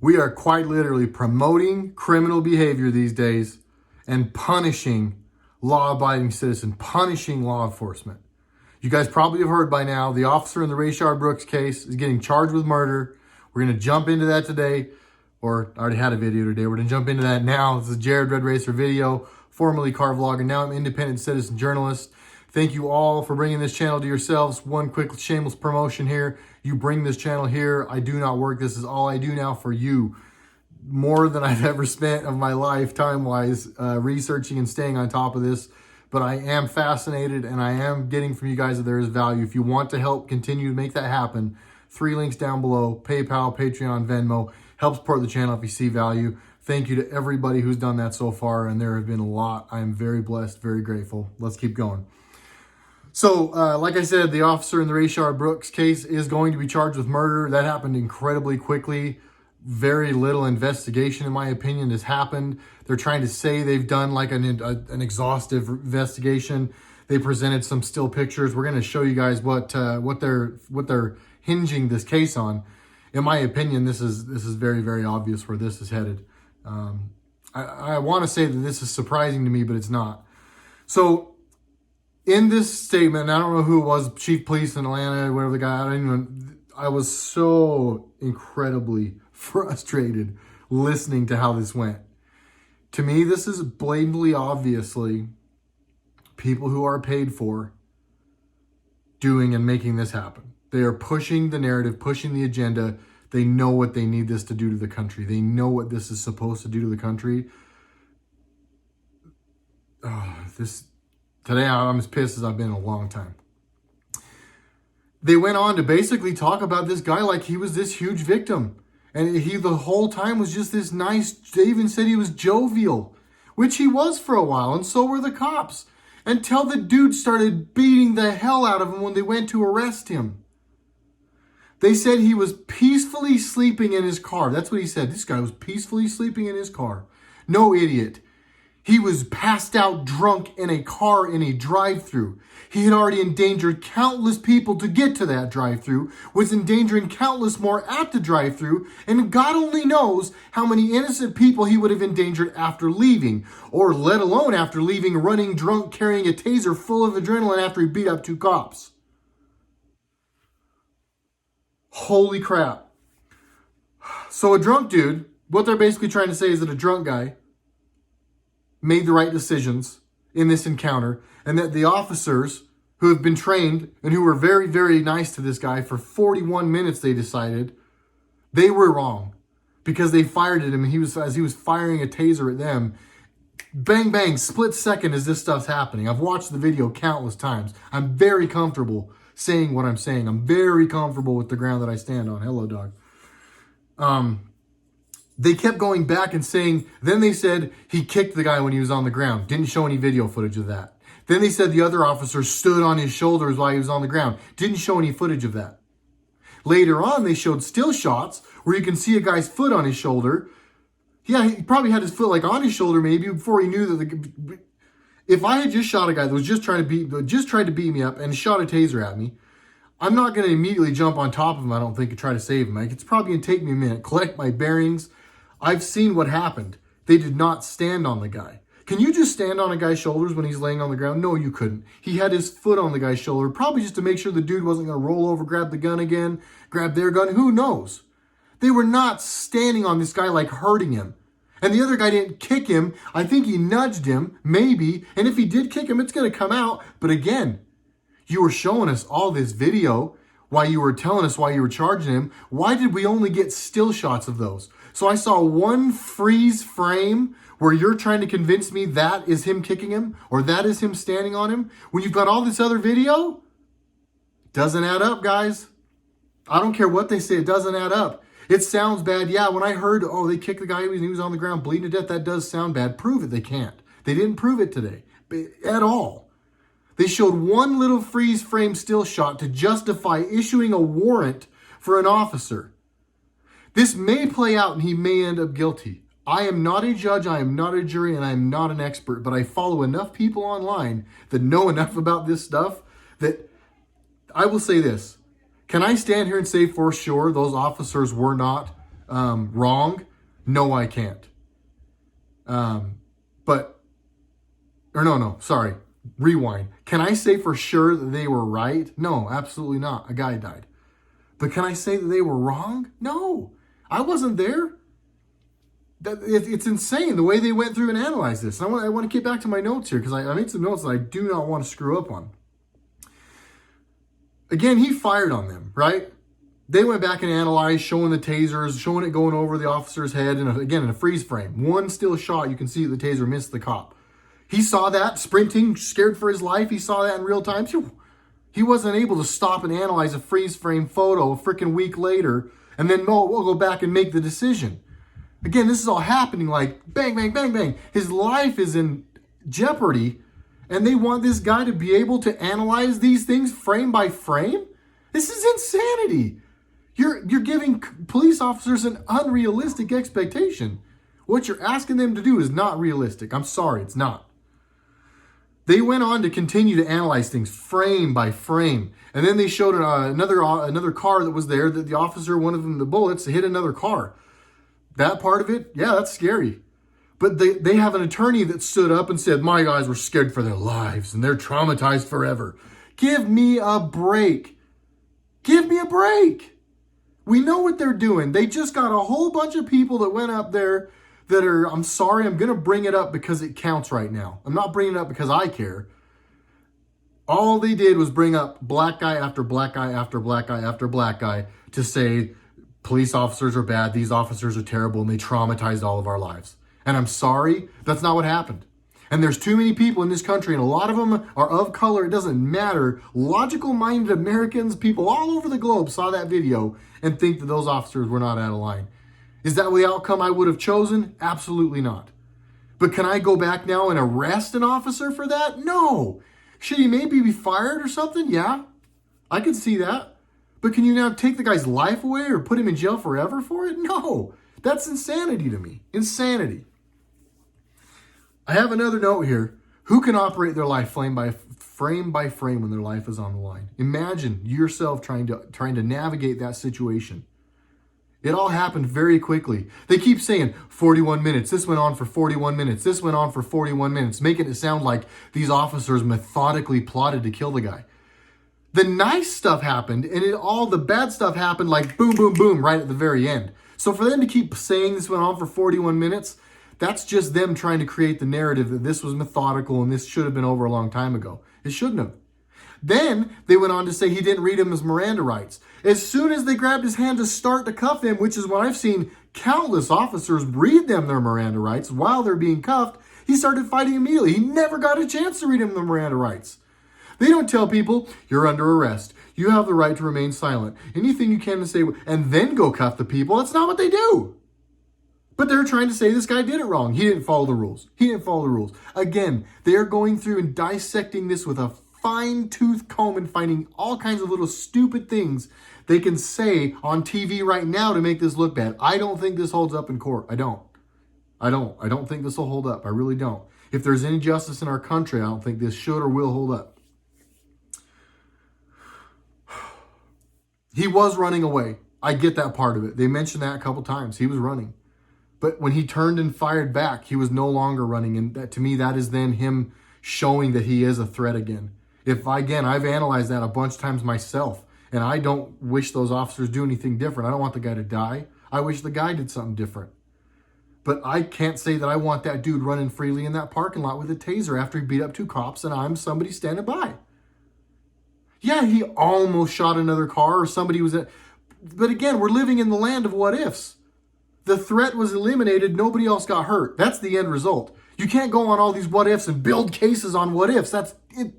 We are quite literally promoting criminal behavior these days and punishing law-abiding citizens, punishing law enforcement. You guys probably have heard by now, the officer in the Rayshard Brooks case is getting charged with murder. We're going to jump into that today, or I already had a video today. We're going to jump into that now. This is Jared, RedRacer video, formerly car vlogger. Now I'm an independent citizen journalist. Thank you all for bringing this channel to yourselves. One quick shameless promotion here. You bring this channel here. I do not work. This is all I do now for you. More than I've ever spent of my life time-wise researching and staying on top of this. But I am fascinated and I am getting from you guys that there is value. If you want to help continue to make that happen, 3 links down below: PayPal, Patreon, Venmo. Help support the channel if you see value. Thank you to everybody who's done that so far, and there have been a lot. I am very blessed, very grateful. Let's keep going. So, like I said, the officer in the Rayshard Brooks case is going to be charged with murder. That happened incredibly quickly. Very little investigation, in my opinion, has happened. They're trying to say they've done like an exhaustive investigation. They presented some still pictures. We're going to show you guys what they're hinging this case on. In my opinion, this is very, very obvious where this is headed. I want to say that this is surprising to me, but it's not. So, in this statement, I don't know who it was, chief of police in Atlanta, whatever the guy, I was so incredibly frustrated listening to how this went. To me, this is blatantly, obviously, people who are paid for doing and making this happen. They are pushing the narrative, pushing the agenda. They know what they need this to do to the country. They know what this is supposed to do to the country. Today, I'm as pissed as I've been in a long time. They went on to basically talk about this guy like he was this huge victim. And he, the whole time, was just this nice, they even said he was jovial, which he was for a while, and so were the cops. Until the dude started beating the hell out of him when they went to arrest him. They said he was peacefully sleeping in his car. That's what he said. This guy was peacefully sleeping in his car. No idiot. He was passed out drunk in a car in a drive-thru. He had already endangered countless people to get to that drive-thru, was endangering countless more at the drive-thru, and God only knows how many innocent people he would have endangered after leaving, or let alone after leaving running drunk, carrying a taser full of adrenaline after he beat up 2 cops. Holy crap. So a drunk dude, what they're basically trying to say is that a drunk guy made the right decisions in this encounter, and that the officers who have been trained and who were very, very nice to this guy for 41 minutes, they decided they were wrong because they fired at him, and as he was firing a taser at them, bang, bang, split second as this stuff's happening. I've watched the video countless times. I'm very comfortable saying what I'm saying. I'm very comfortable with the ground that I stand on. Hello, dog. They kept going back and saying, then they said he kicked the guy when he was on the ground. Didn't show any video footage of that. Then they said the other officer stood on his shoulders while he was on the ground. Didn't show any footage of that. Later on, they showed still shots where you can see a guy's foot on his shoulder. Yeah, he probably had his foot like on his shoulder maybe before he knew that if I had just shot a guy that was just tried to beat me up and shot a taser at me, I'm not going to immediately jump on top of him, I don't think, and try to save him. It's probably going to take me a minute, collect my bearings. I've seen what happened. They did not stand on the guy. Can you just stand on a guy's shoulders when he's laying on the ground? No, you couldn't. He had his foot on the guy's shoulder, probably just to make sure the dude wasn't going to roll over, grab the gun again, grab their gun. Who knows? They were not standing on this guy like hurting him. And the other guy didn't kick him. I think he nudged him, maybe. And if he did kick him, it's going to come out. But again, you were showing us all this video while you were telling us why you were charging him. Why did we only get still shots of those? So I saw one freeze frame where you're trying to convince me that is him kicking him or that is him standing on him when you've got all this other video? Doesn't add up, guys. I don't care what they say. It doesn't add up. It sounds bad. Yeah, when I heard, oh, they kicked the guy when he was on the ground bleeding to death, that does sound bad. Prove it. They can't. They didn't prove it today at all. They showed one little freeze frame still shot to justify issuing a warrant for an officer. This may play out and he may end up guilty. I am not a judge, I am not a jury, and I am not an expert, but I follow enough people online that know enough about this stuff that I will say this. Can I stand here and say for sure those officers were not wrong? No, I can't. Sorry. Rewind. Can I say for sure that they were right? No, absolutely not. A guy died. But can I say that they were wrong? No. I wasn't there. It's insane the way they went through and analyzed this. And I want to get back to my notes here because I made some notes that I do not want to screw up on. Again, he fired on them, right? They went back and analyzed, showing the tasers, showing it going over the officer's head, and again, in a freeze frame. One still shot, you can see the taser missed the cop. He saw that, sprinting, scared for his life. He saw that in real time. He wasn't able to stop and analyze a freeze frame photo a freaking week later, and then, no, we'll go back and make the decision. Again, this is all happening like bang, bang, bang, bang. His life is in jeopardy, and they want this guy to be able to analyze these things frame by frame? This is insanity. You're giving police officers an unrealistic expectation. What you're asking them to do is not realistic. I'm sorry, it's not. They went on to continue to analyze things frame by frame. And then they showed another car that was there that the officer, one of them, the bullets, hit another car. That part of it, yeah, that's scary. But they have an attorney that stood up and said, my guys were scared for their lives and they're traumatized forever. Give me a break. Give me a break. We know what they're doing. They just got a whole bunch of people that went up there that are, I'm sorry, I'm going to bring it up because it counts right now. I'm not bringing it up because I care. All they did was bring up black guy after black guy after black guy after black guy to say police officers are bad, these officers are terrible, and they traumatized all of our lives. And I'm sorry, that's not what happened. And there's too many people in this country, and a lot of them are of color. It doesn't matter. Logical-minded Americans, people all over the globe saw that video and think that those officers were not out of line. Is that the outcome I would have chosen? Absolutely not. But can I go back now and arrest an officer for that? No. Should he maybe be fired or something? Yeah, I can see that. But can you now take the guy's life away or put him in jail forever for it? No. That's insanity to me. Insanity. I have another note here. Who can operate their life frame by frame when their life is on the line? Imagine yourself trying to navigate that situation. It all happened very quickly. They keep saying 41 minutes. This went on for 41 minutes. This went on for 41 minutes, making it sound like these officers methodically plotted to kill the guy. The nice stuff happened, and all the bad stuff happened like boom, boom, boom right at the very end. So for them to keep saying this went on for 41 minutes, that's just them trying to create the narrative that this was methodical and this should have been over a long time ago. It shouldn't have. Then they went on to say he didn't read him his Miranda rights. As soon as they grabbed his hand to start to cuff him, which is what I've seen countless officers read them their Miranda rights while they're being cuffed, he started fighting immediately. He never got a chance to read him the Miranda rights. They don't tell people, you're under arrest. You have the right to remain silent. Anything you can to say, and then go cuff the people. That's not what they do. But they're trying to say this guy did it wrong. He didn't follow the rules. He didn't follow the rules. Again, they are going through and dissecting this with a fine-tooth comb and finding all kinds of little stupid things they can say on TV right now to make this look bad. I don't think this holds up in court. I don't think this will hold up. I really don't. If there's any justice in our country, I don't think this should or will hold up. He was running away. I get that part of it. They mentioned that a couple times. He was running. But when he turned and fired back, he was no longer running. And that, to me, that is then him showing that he is a threat again. I've analyzed that a bunch of times myself. And I don't wish those officers do anything different. I don't want the guy to die. I wish the guy did something different. But I can't say that I want that dude running freely in that parking lot with a taser after he beat up 2 cops and I'm somebody standing by. Yeah, he almost shot another car or somebody was at... But again, we're living in the land of what ifs. The threat was eliminated. Nobody else got hurt. That's the end result. You can't go on all these what ifs and build cases on what ifs. That's it.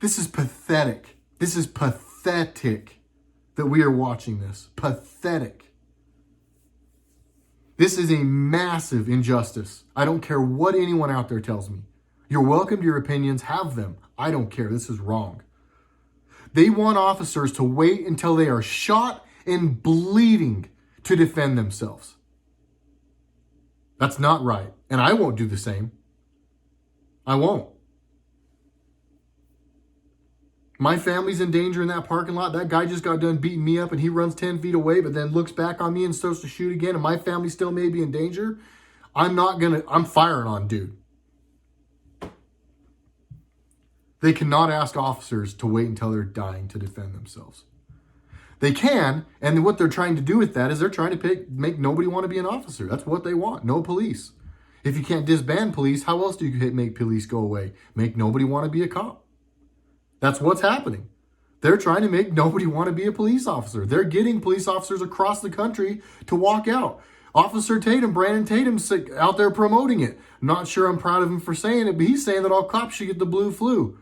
This is pathetic. This is pathetic that we are watching this. Pathetic. This is a massive injustice. I don't care what anyone out there tells me. You're welcome to your opinions. Have them. I don't care. This is wrong. They want officers to wait until they are shot and bleeding to defend themselves. That's not right. And I won't do the same. I won't. My family's in danger in that parking lot. That guy just got done beating me up and he runs 10 feet away, but then looks back on me and starts to shoot again, and my family still may be in danger. I'm firing on dude. They cannot ask officers to wait until they're dying to defend themselves. They can, and what they're trying to do with that is they're trying to make nobody want to be an officer. That's what they want. No police. If you can't disband police, how else do you make police go away? Make nobody want to be a cop. That's what's happening. They're trying to make nobody want to be a police officer. They're getting police officers across the country to walk out. Officer Tatum, Brandon Tatum's out there promoting it. Not sure I'm proud of him for saying it, but he's saying that all cops should get the blue flu.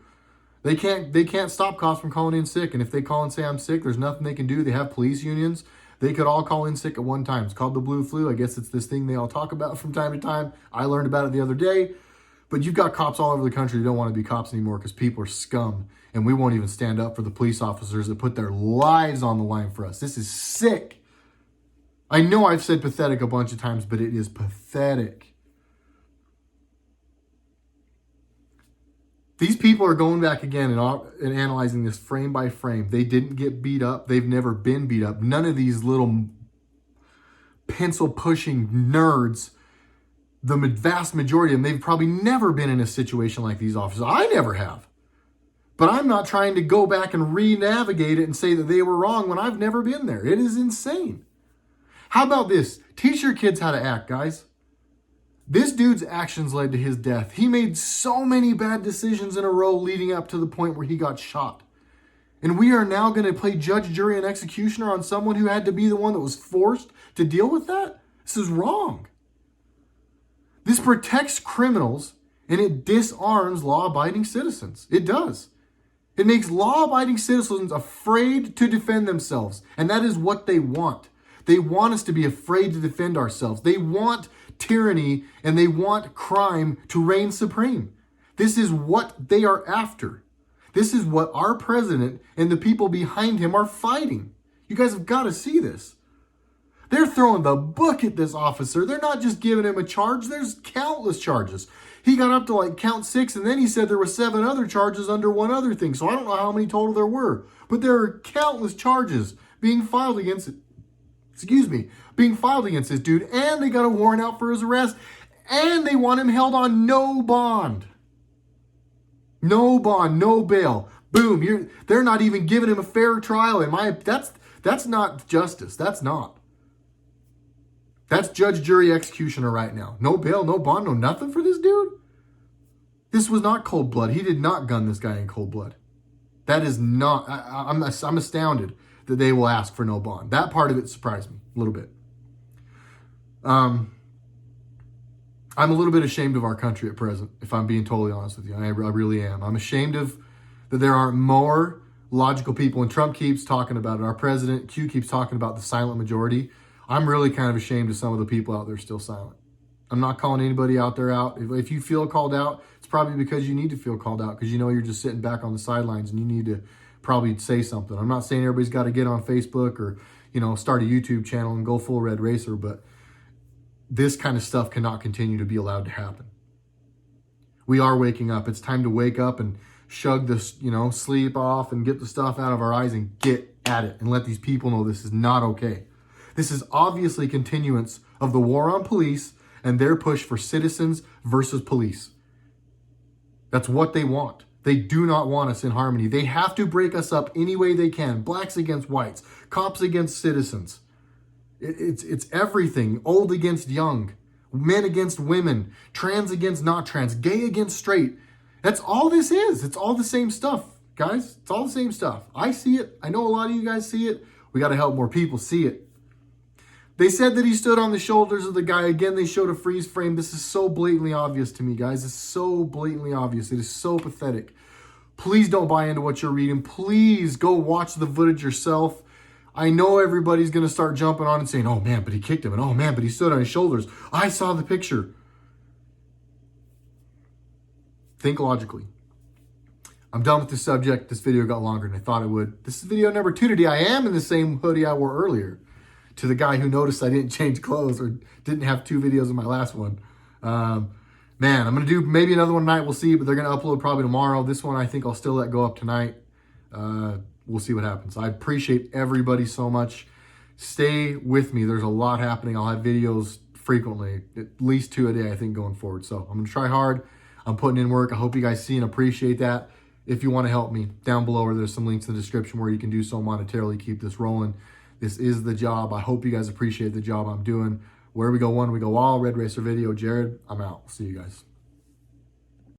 They can't stop cops from calling in sick. And if they call and say I'm sick, there's nothing they can do. They have police unions. They could all call in sick at one time. It's called the blue flu. I guess it's this thing they all talk about from time to time. I learned about it the other day. But you've got cops all over the country who don't want to be cops anymore because people are scum. And we won't even stand up for the police officers that put their lives on the line for us. This is sick. I know I've said pathetic a bunch of times, but it is pathetic. These people are going back again and analyzing this frame by frame. They didn't get beat up. They've never been beat up. None of these little pencil-pushing nerds, the vast majority of them, they've probably never been in a situation like these officers. I never have. But I'm not trying to go back and re-navigate it and say that they were wrong when I've never been there. It is insane. How about this? Teach your kids how to act, guys. This dude's actions led to his death. He made so many bad decisions in a row leading up to the point where he got shot. And we are now going to play judge, jury, and executioner on someone who had to be the one that was forced to deal with that? This is wrong. This protects criminals and it disarms law-abiding citizens. It does. It makes law-abiding citizens afraid to defend themselves. And that is what they want. They want us to be afraid to defend ourselves. They want tyranny and they want crime to reign supreme. This is what they are after. This is what our president and the people behind him are fighting. You guys have got to see this. They're throwing the book at this officer. They're not just giving him a charge. There's countless charges. He got up to count 6, and then he said there were 7 other charges under one other thing. So I don't know how many total there were. But there are countless charges being filed against it. Being filed against this dude, and they got a warrant out for his arrest, and they want him held on no bond. No bond, no bail. Boom, they're not even giving him a fair trial. That's not justice. That's not. That's judge, jury, executioner right now. No bail, no bond, no nothing for this dude. This was not cold blood. He did not gun this guy in cold blood. That is not, I'm astounded that they will ask for no bond. That part of it surprised me a little bit. I'm a little bit ashamed of our country at present, if I'm being totally honest with you. I really am. I'm ashamed that there aren't more logical people, and Trump keeps talking about it. Our president, Q, keeps talking about the silent majority. I'm really kind of ashamed of some of the people out there still silent. I'm not calling anybody out there out. If you feel called out, it's probably because you need to feel called out, because you're just sitting back on the sidelines and you need to probably say something. I'm not saying everybody's got to get on Facebook or, start a YouTube channel and go full RedRacer, but this kind of stuff cannot continue to be allowed to happen. We are waking up. It's time to wake up and shug this, sleep off and get the stuff out of our eyes and get at it and let these people know this is not okay. This is obviously continuance of the war on police and their push for citizens versus police. That's what they want. They do not want us in harmony. They have to break us up any way they can. Blacks against whites, cops against citizens. It's everything. Old against young, men against women, trans against not trans, gay against straight. That's all this is. It's all the same stuff, guys. It's all the same stuff. I see it. I know a lot of you guys see it. We got to help more people see it. They said that he stood on the shoulders of the guy. Again, they showed a freeze frame. This is so blatantly obvious to me, guys. It's so blatantly obvious. It is so pathetic. Please don't buy into what you're reading. Please go watch the footage yourself. I know everybody's going to start jumping on and saying, oh man, but he kicked him. And oh man, but he stood on his shoulders. I saw the picture. Think logically. I'm done with this subject. This video got longer than I thought it would. This is video number 2 today. I am in the same hoodie I wore earlier. To the guy who noticed I didn't change clothes or didn't have 2 videos in my last one. Man, I'm going to do maybe another one tonight. We'll see, but they're going to upload probably tomorrow. This one I think I'll still let go up tonight. we'll see what happens. I appreciate everybody so much. Stay with me. There's a lot happening. I'll have videos frequently, at least 2 a day, I think, going forward. So I'm going to try hard. I'm putting in work. I hope you guys see and appreciate that. If you want to help me, down below, or there's some links in the description where you can do so monetarily, keep this rolling. This is the job. I hope you guys appreciate the job I'm doing. Where we go one, we go all. RedRacer video. Jared, I'm out. See you guys.